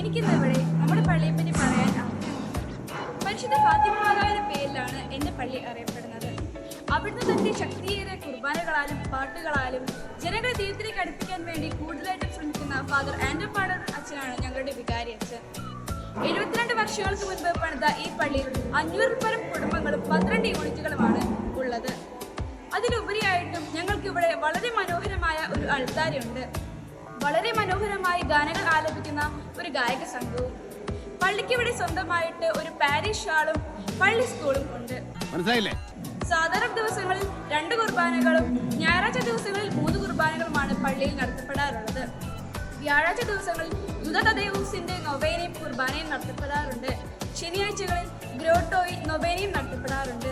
എനിക്കിന്ന് ഇവിടെ നമ്മുടെ പള്ളിയെ പറ്റി പറയാൻ പരിശുദ്ധ ഫാത്തിമ മാതാവിന്റെ പേരിലാണ് എന്റെ പള്ളി അറിയപ്പെടുന്നത്. അവിടുന്ന് തന്റെ ശക്തിയേറിയ കുർബാനകളാലും പാട്ടുകളാലും ജനങ്ങളെ ദൈവത്തിലേക്ക് അടുപ്പിക്കാൻ വേണ്ടി കൂടുതലായിട്ടും ശ്രമിക്കുന്ന ഫാദർ ആൻഡോ പാണർ അച്ഛനാണ് ഞങ്ങളുടെ വികാരി അച്ഛൻ. 72 വർഷങ്ങൾക്ക് മുൻപ് പണിത ഈ പള്ളിയിൽ 500 പരം കുടുംബങ്ങളും 12 യൂണിറ്റുകളുമാണ് ഉള്ളത്. അതിലുപരിയായിട്ടും ഞങ്ങൾക്ക് ഇവിടെ വളരെ മനോഹരമായ ഒരു അൾത്താരയുണ്ട്. വളരെ മനോഹരമായി ഗാനങ്ങൾ ആലപിക്കുന്ന ഒരു ഗായക സംഘവും. പള്ളിക്ക് ഇവിടെ സ്വന്തമായിട്ട് ഒരു പാരിഷ് ഹാളും പള്ളി സ്കൂളും ഉണ്ട്. മനസ്സിലായില്ലേ? സാധാരണ ദിവസങ്ങളിൽ 2 കുർബാനകളും ഞായറാഴ്ച ദിവസങ്ങളിൽ 3 കുർബാനകളുമാണ് പള്ളിയിൽ നടത്തപ്പെടാറുള്ളത്. വ്യാഴാഴ്ച ദിവസങ്ങളിൽ യുദ്ധതദേവൂസിന്റെ നൊവേനയും കുർബാനയും നടത്തപ്പെടാറുണ്ട്. ശനിയാഴ്ചകളിൽ ഗ്രോട്ടോയിൽ നൊവേനയും നടത്തപ്പെടാറുണ്ട്.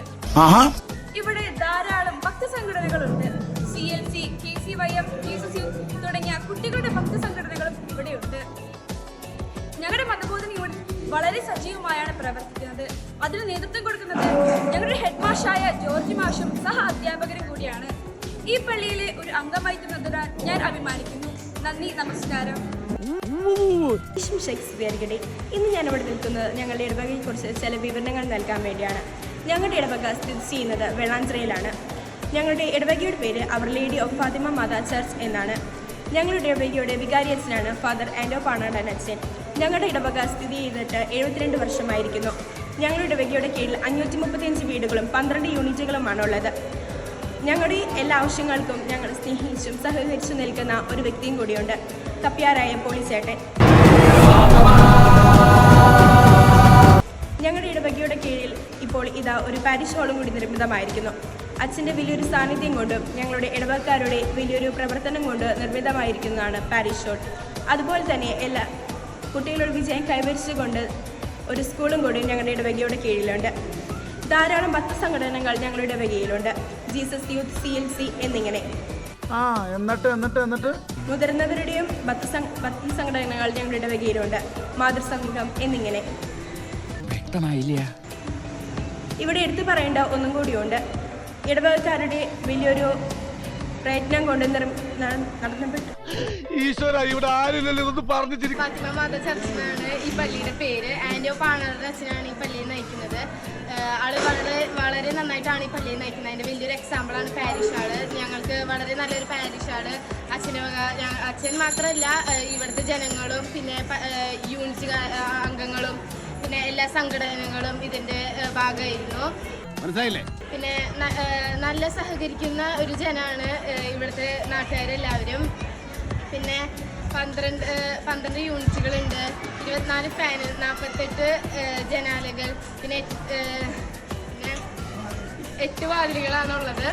ഇവിടെ ധാരാളം ഭക്തസംഘടനകളുണ്ട്. CLC, KCYM, Jesus Youth തുടങ്ങിയ കുട്ടികളുടെ ഭക്തസംഘടനകളും ഇവിടെയുണ്ട്. ഞങ്ങളുടെ മതബോധന യൂണിറ്റ് വളരെ സജീവമായാണ് പ്രവർത്തിക്കുന്നത്. അതിന് നേതൃത്വം കൊടുക്കുന്നത് ഞങ്ങളുടെ ഹെഡ് മാഷായ ജോർജ് മാഷും സഹ അധ്യാപകരും കൂടിയാണ്. ഈ പള്ളിയിലെ ഒരു അംഗമായി തീർന്നതിനാൽ ഞാൻ അഭിമാനിക്കുന്നു. നന്ദി, നമസ്കാരം. ഇന്ന് ഞാൻ ഇവിടെ നിൽക്കുന്നത് ഞങ്ങളുടെ ഇടവകയെക്കുറിച്ച് ചില വിവരണങ്ങൾ നൽകാൻ വേണ്ടിയാണ്. ഞങ്ങളുടെ ഇടവക സ്ഥിതി ചെയ്യുന്നത് വെള്ളാഞ്ചിറയിലാണ്. ഞങ്ങളുടെ ഇടവകയുടെ പേര് our lady of Fatima Mata church എന്നാണ്. ഞങ്ങളുടെ ഇടവകയുടെ വികാരിയച്ഛനാണ് ഫാദർ ആൻഡോ പാണാടൻ അച്ഛൻ. ഞങ്ങളുടെ ഇടവക സ്ഥിതി ചെയ്തിട്ട് 72 വർഷമായിരിക്കുന്നു. ഞങ്ങളുടെ ഇടവകയുടെ കീഴിൽ 535 വീടുകളും 12 യൂണിറ്റുകളുമാണ് ഉള്ളത്. ഞങ്ങളുടെ എല്ലാ ആവശ്യങ്ങൾക്കും ഞങ്ങൾ സ്നേഹിച്ചും സഹകരിച്ചു നിൽക്കുന്ന ഒരു വ്യക്തിയും കൂടിയുണ്ട്, കപ്പ്യാരായ പോളിച്ചേട്ടൻ. ഞങ്ങളുടെ ഇടവകയുടെ കീഴിൽ ഇപ്പോൾ ഇതാ ഒരു പാരിഷ് ഹാളും കൂടി നിർമ്മിതമായിരിക്കുന്നു. അച്ഛൻ്റെ വലിയൊരു സാന്നിധ്യം കൊണ്ടും ഞങ്ങളുടെ ഇടവകക്കാരുടെ വലിയൊരു പ്രവർത്തനം കൊണ്ട് നിർമ്മിതമായിരിക്കുന്നതാണ് പാരിഷ് ഹാൾ. അതുപോലെ തന്നെ എല്ലാ കുട്ടികളുടെ വിജയം കൈവരിച്ചുകൊണ്ട് ഒരു സ്കൂളും കൂടി ഞങ്ങളുടെ ഇടവകയുടെ കീഴിലുണ്ട്. ധാരാളം ഭക്തസംഘടനകൾ ഞങ്ങളുടെ ഇടവകയിലുണ്ട്. ജീസസ് യൂത്ത്, CLC എന്നിങ്ങനെ. മുതിർന്നവരുടെയും ഭക്തസംഘടനകൾ ഞങ്ങളുടെ ഇടവകയിലുണ്ട്. മാതൃസംഘം എന്നിങ്ങനെ. ഇവിടെ എടുത്തു പറയേണ്ട ഒന്നും കൂടിയുണ്ട്. ഇടവകക്കാരുടെ വലിയൊരു പ്രയത്നം കൊണ്ട് നടത്തപ്പെട്ടു. ഫാത്തിമ മാതാ ചർച്ചിനാണ് ഈ പള്ളിയുടെ പേര്. ആൻഡോ പാണറുടെ അച്ഛനാണ് ഈ പള്ളിയെ നയിക്കുന്നത്. ആള് വളരെ നന്നായിട്ടാണ് ഈ പള്ളിയെ നയിക്കുന്നത്. അതിൻ്റെ വലിയൊരു എക്സാമ്പിളാണ് പാരിഷ് ഹാള്. ഞങ്ങൾക്ക് വളരെ നല്ലൊരു പാരിഷ് ഹാള്. അച്ഛൻ മാത്രമല്ല, ഇവിടുത്തെ ജനങ്ങളും പിന്നെ യൂണിറ്റ് അംഗങ്ങളും പിന്നെ എല്ലാ സംഘടനകളും ഇതിൻ്റെ ഭാഗമായിരുന്നു. പിന്നെ നല്ല സഹകരിക്കുന്ന ഒരു ജനാണ് ഇവിടുത്തെ നാട്ടുകാരെല്ലാവരും. പിന്നെ 12 യൂണിറ്റുകളുണ്ട്, 24 ഫാൻ, 48 ജനാലകൾ, പിന്നെ 8 വാതിലുകളാണുള്ളത്.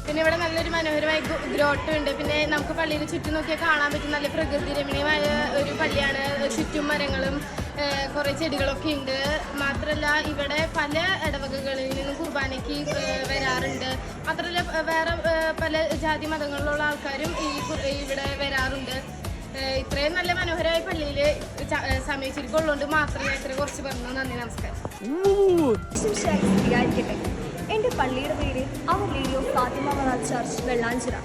പിന്നെ ഇവിടെ നല്ലൊരു മനോഹരമായ ഗ്രോട്ട് ഉണ്ട്. പിന്നെ നമുക്ക് പള്ളിയിൽ ചുറ്റും നോക്കിയാൽ കാണാൻ പറ്റും നല്ല പ്രകൃതി രമണീയമായ ഒരു പള്ളിയാണ്. ചുറ്റും മരങ്ങളും കുറേ ചെടികളൊക്കെ ഉണ്ട്. മാത്രമല്ല ഇവിടെ പല ഇടവകകളിൽ നിന്നും കുർബാനയ്ക്ക് വരാറുണ്ട്. മാത്രമല്ല വേറെ പല ജാതി മതങ്ങളിലുള്ള ആൾക്കാരും ഇവിടെ വരാറുണ്ട്. ഇത്രയും നല്ല മനോഹരമായ പള്ളിയിൽ സമയച്ചിരിക്കുള്ളതുകൊണ്ട് മാത്രമേ ഇത്ര കുറച്ച് പറഞ്ഞു. നന്ദി, നമസ്കാരം. എൻ്റെ പള്ളിയുടെ പേര് our lady of Fatima Mata church, Vellanchira.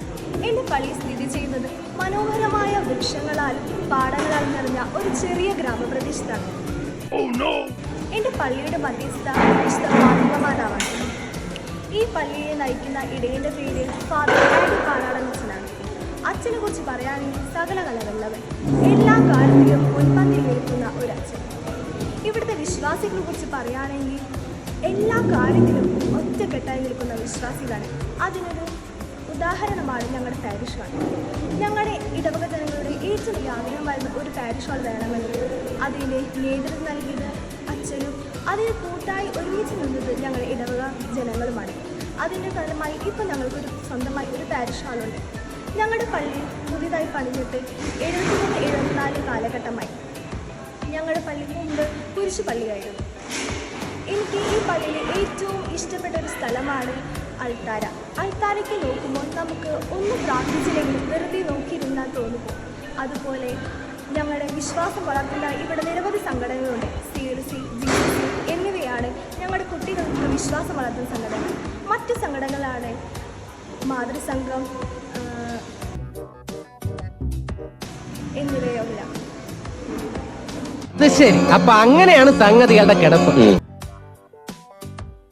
എൻ്റെ പള്ളി സ്ഥിതി ചെയ്യുന്നത് മനോഹരമായ വൃക്ഷങ്ങളാലും പാടങ്ങളാലും നിറഞ്ഞ ഒരു ചെറിയ ഗ്രാമപ്രദേശത്താണ്. എൻ്റെ പള്ളിയുടെ മധ്യസ്ഥ വിശുദ്ധ ഫാത്തിമ മാതാവാണ്. ഈ പള്ളിയെ നയിക്കുന്ന ഇടയൻ്റെ പേര് ഫാദർ ആൻഡോ പാണാടൻ അച്ഛനാണ്. അച്ഛനെ കുറിച്ച് പറയുകയാണെങ്കിൽ സകല കലകളുള്ളവൻ, എല്ലാ കാര്യത്തിലും മുൻപന്തിയിൽ നിൽക്കുന്ന ഒരു അച്ഛൻ. ഇവിടുത്തെ വിശ്വാസികളെ കുറിച്ച് പറയുകയാണെങ്കിൽ എല്ലാ കാര്യത്തിലും ഒറ്റക്കെട്ടായി നിൽക്കുന്ന വിശ്വാസികളാണ്. അതിനൊരു ഉദാഹരണമാണ് ഞങ്ങളുടെ പാരിഷ് ഹാൾ. ഞങ്ങളുടെ ഇടവക ജനങ്ങളുടെ ഏറ്റവും വലിയ ആഗ്രഹമായിരുന്നു ഒരു പാരിഷ് ഹാൾ വേണമെന്നത്. അതിന് നേതൃത്വം നൽകിയത് അച്ഛനും അതിന് കൂട്ടായി ഒരുമിച്ച് നിന്നത് ഞങ്ങളുടെ ഇടവക ജനങ്ങളുമാണ്. അതിൻ്റെ ഫലമായി ഇപ്പോൾ ഞങ്ങൾക്കൊരു സ്വന്തമായി ഒരു പാരിഷ് ഹാളുണ്ട്. ഞങ്ങളുടെ പള്ളി പുതിയതായി പണിഞ്ഞിട്ട് 73-74 കാലഘട്ടമായി. ഞങ്ങളുടെ പള്ളി മുമ്പ് കുരിശു പള്ളിയായിരുന്നു. എനിക്ക് ഈ പള്ളിയിലെ ഏറ്റവും ഇഷ്ടപ്പെട്ട ഒരു സ്ഥലമാണ് അൾത്താര. അൾത്താരയ്ക്ക് നോക്കുമ്പോൾ നമുക്ക് ഒന്ന് പ്രാർത്ഥിച്ചില്ലെങ്കിലും വെറുതെ നോക്കിയിരുന്നാൽ തോന്നുന്നു. അതുപോലെ ഞങ്ങളുടെ വിശ്വാസം വളർത്തുന്ന ഇവിടെ നിരവധി സംഘടനകളുണ്ട്. CLC, Jesus Youth എന്നിവയാണ് ഞങ്ങളുടെ കുട്ടികൾക്ക് വിശ്വാസം വളർത്തുന്ന സംഘടനകൾ. മറ്റു സംഘടനകളാണ് മാതൃസംഘം എന്നിവയെല്ലാം. ശരി, അപ്പൊ അങ്ങനെയാണ് സംഗതികളുടെ കിടപ്പ്.